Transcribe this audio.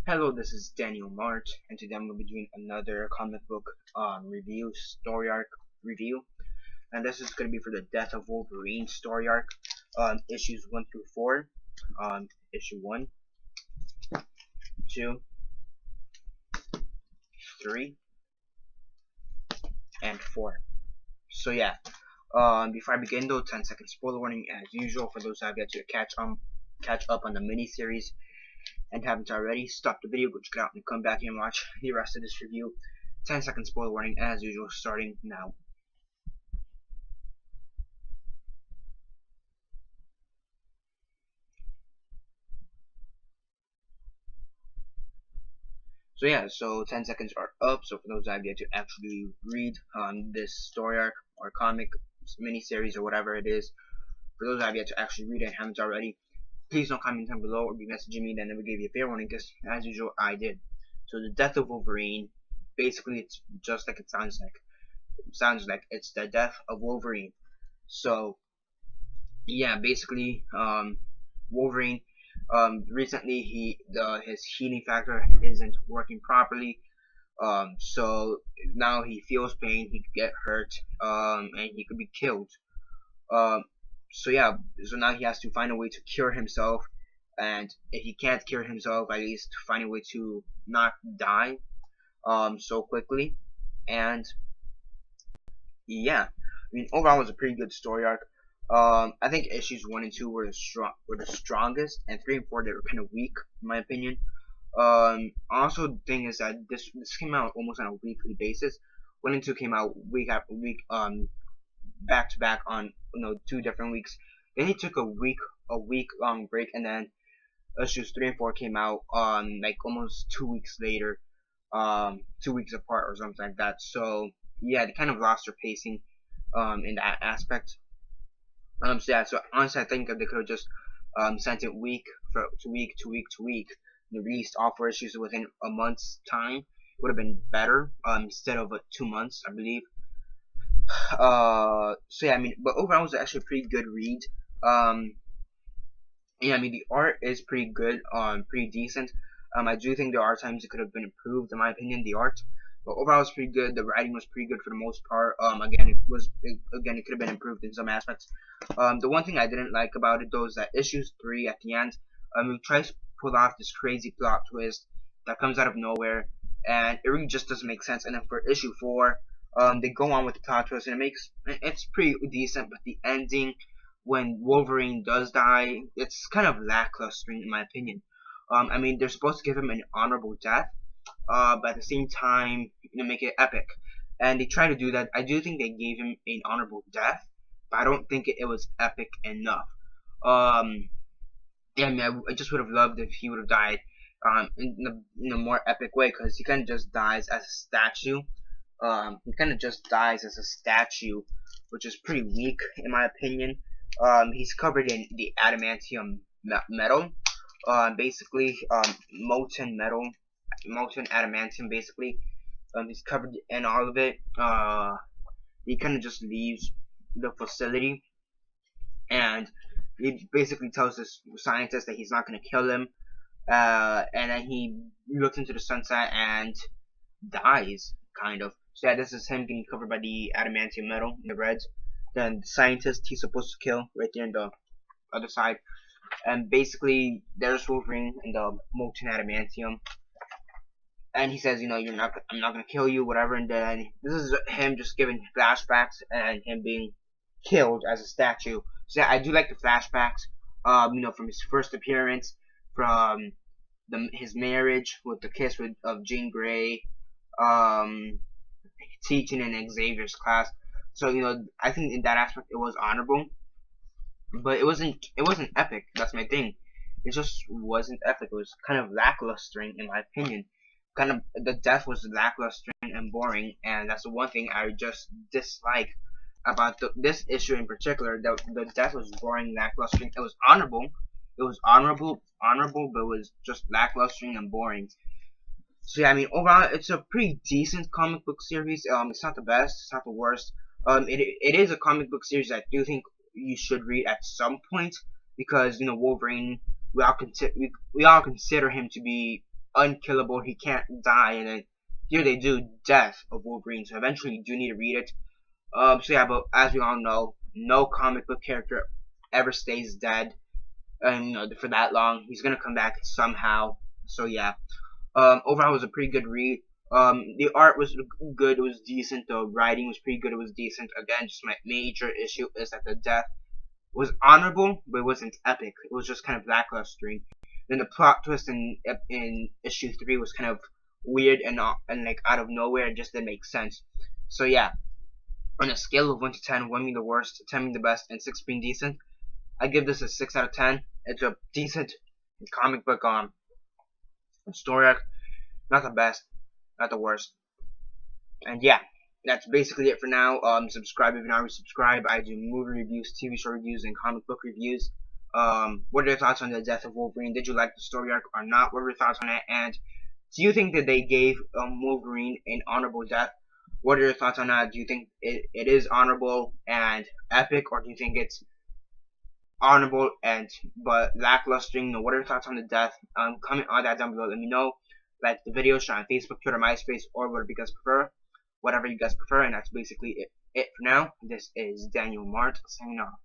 Hello, this is Daniel Mart, and today I'm going to be doing another comic book review, story arc review, and this is going to be for the Death of Wolverine story arc, issues 1 through 4, issue 1, 2, 3, and 4. So yeah, before I begin though, 10-second spoiler warning as usual for those that have yet to catch up on the mini-series and haven't already. Stop the video, go check it out, and come back and watch the rest of this review. 10-second spoiler warning as usual, starting now. So yeah, so 10 seconds are up. So for those that have yet to actually read this story arc or comic mini-series or whatever it is, for those that have yet to actually read it and haven't already, please don't comment down below or be messaging me, then I will give you a fair warning, because as usual I did. So the Death of Wolverine, basically it's just like it sounds like. It sounds like it's the death of Wolverine. So yeah, basically Wolverine, recently his healing factor isn't working properly. So now he feels pain, he could get hurt, and he could be killed. So yeah, so now he has to find a way to cure himself, and if he can't cure himself, at least find a way to not die so quickly. And yeah, I mean overall it was a pretty good story arc. I think issues 1 and 2 were the strongest, and 3 and 4 they were kind of weak in my opinion. Also the thing is that this came out almost on a weekly basis. 1 and 2 came out week after week, back to back on 2 different weeks. Then he took a week long break, and then issues 3 and 4 came out like almost 2 weeks later, 2 weeks apart or something like that. So yeah, they kind of lost their pacing in that aspect. So yeah, so honestly I think that they could have just sent it week to week to week to week, and released all 4 issues within a month's time. Would have been better instead of 2 months, I believe. So yeah, I mean, but overall it was actually a pretty good read. Yeah, I mean the art is pretty good, pretty decent. I do think there are times it could have been improved, in my opinion, the art. But overall it's pretty good. The writing was pretty good for the most part. Again, it could have been improved in some aspects. The one thing I didn't like about it though is that issues 3 at the end, he tries to pull off this crazy plot twist that comes out of nowhere, and it really just doesn't make sense. And then for issue 4, they go on with the plot twist, and it's pretty decent, but the ending, when Wolverine does die, it's kind of lacklustering in my opinion. I mean, they're supposed to give him an honorable death, but at the same time, make it epic, and they try to do that. I do think they gave him an honorable death, but I don't think it was epic enough. Yeah, I mean, I just would have loved if he would have died in a more epic way, because he kind of just dies as a statue. He kind of just dies as a statue, which is pretty weak in my opinion. He's covered in the adamantium metal, basically molten metal, molten adamantium basically. He's covered in all of it. He kind of just leaves the facility, and he basically tells this scientist that he's not going to kill him, and then he looks into the sunset and dies, kind of. So yeah, this is him getting covered by the adamantium metal in the reds. Then the scientist he's supposed to kill right there in the other side, and basically there's Wolverine in the molten adamantium, and he says, I'm not gonna kill you, whatever. And then this is him just giving flashbacks and him being killed as a statue. So yeah, I do like the flashbacks, from his first appearance, from his marriage with the kiss of Jean Grey, teaching in Xavier's class. So I think in that aspect it was honorable, but it wasn't epic. That's my thing. It just wasn't epic. It was kind of lacklustering in my opinion. Kind of the death was lacklustering and boring, and that's the one thing I just dislike about this issue in particular. The death was boring, lacklustering. It was honorable. It was honorable, but it was just lacklustering and boring. So yeah, I mean overall it's a pretty decent comic book series. It's not the best, it's not the worst. It is a comic book series I do think you should read at some point, because Wolverine, we all consider him to be unkillable, he can't die, and then here they do Death of Wolverine, so eventually you do need to read it. So yeah, but as we all know, no comic book character ever stays dead, and for that long. He's gonna come back somehow. So yeah, overall it was a pretty good read. The art was good, it was decent. The writing was pretty good, it was decent. Again, just my major issue is that the death was honorable, but it wasn't epic. It was just kind of lacklustering. Then the plot twist in issue 3 was kind of weird and like out of nowhere. It just didn't make sense. So yeah, on a scale of 1 to 10, 1 being the worst, 10 being the best, and 6 being decent, I give this a 6 out of 10. It's a decent comic book story arc. Not the best, not the worst. And yeah, that's basically it for now. Subscribe if you're not already subscribed. I do movie reviews, TV show reviews, and comic book reviews. What are your thoughts on the Death of Wolverine? Did you like the story arc or not? What were your thoughts on it? And do you think that they gave Wolverine an honorable death? What are your thoughts on that? Do you think it is honorable and epic, or do you think it's honorable and but lacklustering? What are your thoughts on the death? Comment all that down below. Let me know. Like the video, share on Facebook, Twitter, MySpace, or whatever you guys prefer. Whatever you guys prefer, and that's basically it for now. This is Daniel Mart signing off.